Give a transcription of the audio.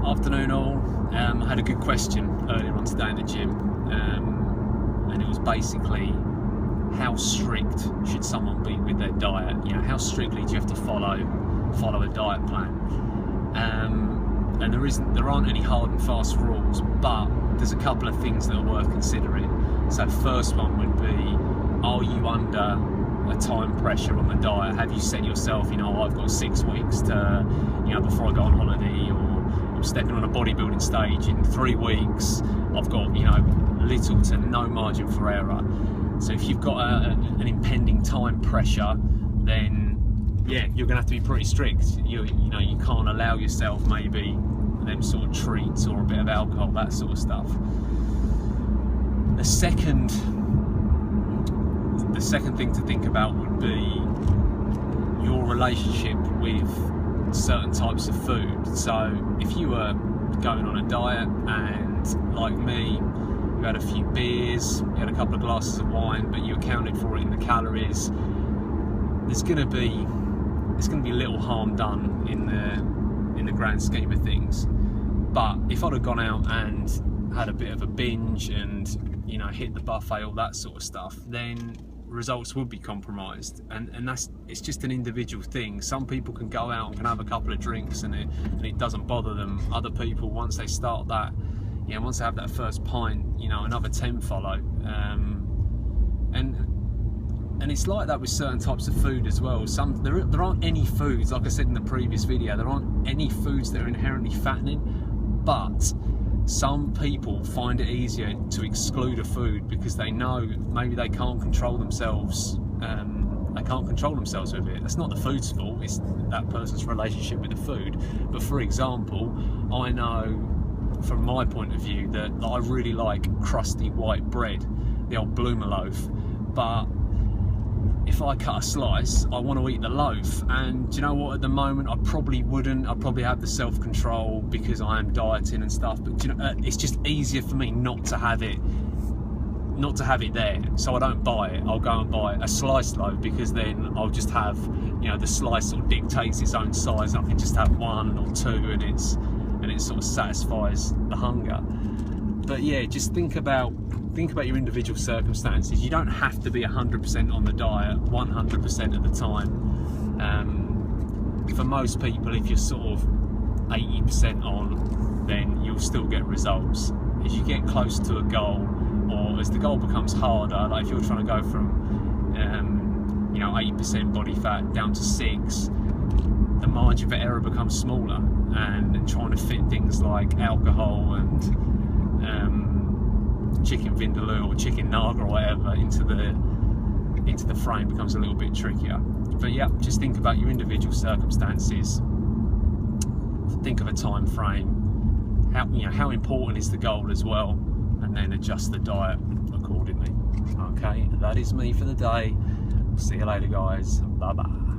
Afternoon all. I had a good question earlier on today in the gym, and it was basically, how strict should someone be with their diet? You know, how strictly do you have to follow a diet plan? And there aren't any hard and fast rules, but there's a couple of things that are worth considering. So first one would be, are you under a time pressure on the diet? Have you set yourself, you know, I've got 6 weeks to, you know, before I go on holiday, or I'm stepping on a bodybuilding stage in 3 weeks, I've got, you know, little to no margin for error. So if you've got an impending time pressure, then yeah, you're gonna have to be pretty strict. You know, you can't allow yourself maybe them sort of treats or a bit of alcohol, that sort of stuff. The second thing to think about would be your relationship with certain types of food. So if you were going on a diet and, like me, you had a few beers, you had a couple of glasses of wine, but you accounted for it in the calories, there's going to be little harm done in the grand scheme of things. But if I'd have gone out and had a bit of a binge and, you know, hit the buffet, all that sort of stuff, then results would be compromised, and it's just an individual thing. Some people can go out and can have a couple of drinks and it doesn't bother them. Other people, once they start that, you know, once they have that first pint, you know, another 10 follow. And it's like that with certain types of food as well. There aren't any foods, like I said in the previous video, there aren't any foods that are inherently fattening, but some people find it easier to exclude a food because they know maybe they can't control themselves. They can't control themselves with it. That's not the food's fault, it's that person's relationship with the food. But for example, I know from my point of view that I really like crusty white bread, the old bloomer loaf, but if I cut a slice, I want to eat the loaf, and do you know what, at the moment I probably wouldn't. I probably have the self-control because I am dieting and stuff, but you know, it's just easier for me not to have it there, so I don't buy it. I'll go and buy a sliced loaf because then I'll just have, you know, the slice sort of dictates its own size, and I can just have one or two, and it sort of satisfies the hunger. But yeah, just think about your individual circumstances. You don't have to be 100% on the diet 100% of the time. For most people, if you're sort of 80% on, then you'll still get results. As you get close to a goal, or as the goal becomes harder, like if you're trying to go from you know, 8% body fat down to 6, the margin for error becomes smaller, and trying to fit things like alcohol and chicken vindaloo or chicken naga or whatever into the frame becomes a little bit trickier. But yeah, just think about your individual circumstances, think of a time frame, how important is the goal as well, and then adjust the diet accordingly. Okay, that is me for the day. See you later, guys. Bye bye.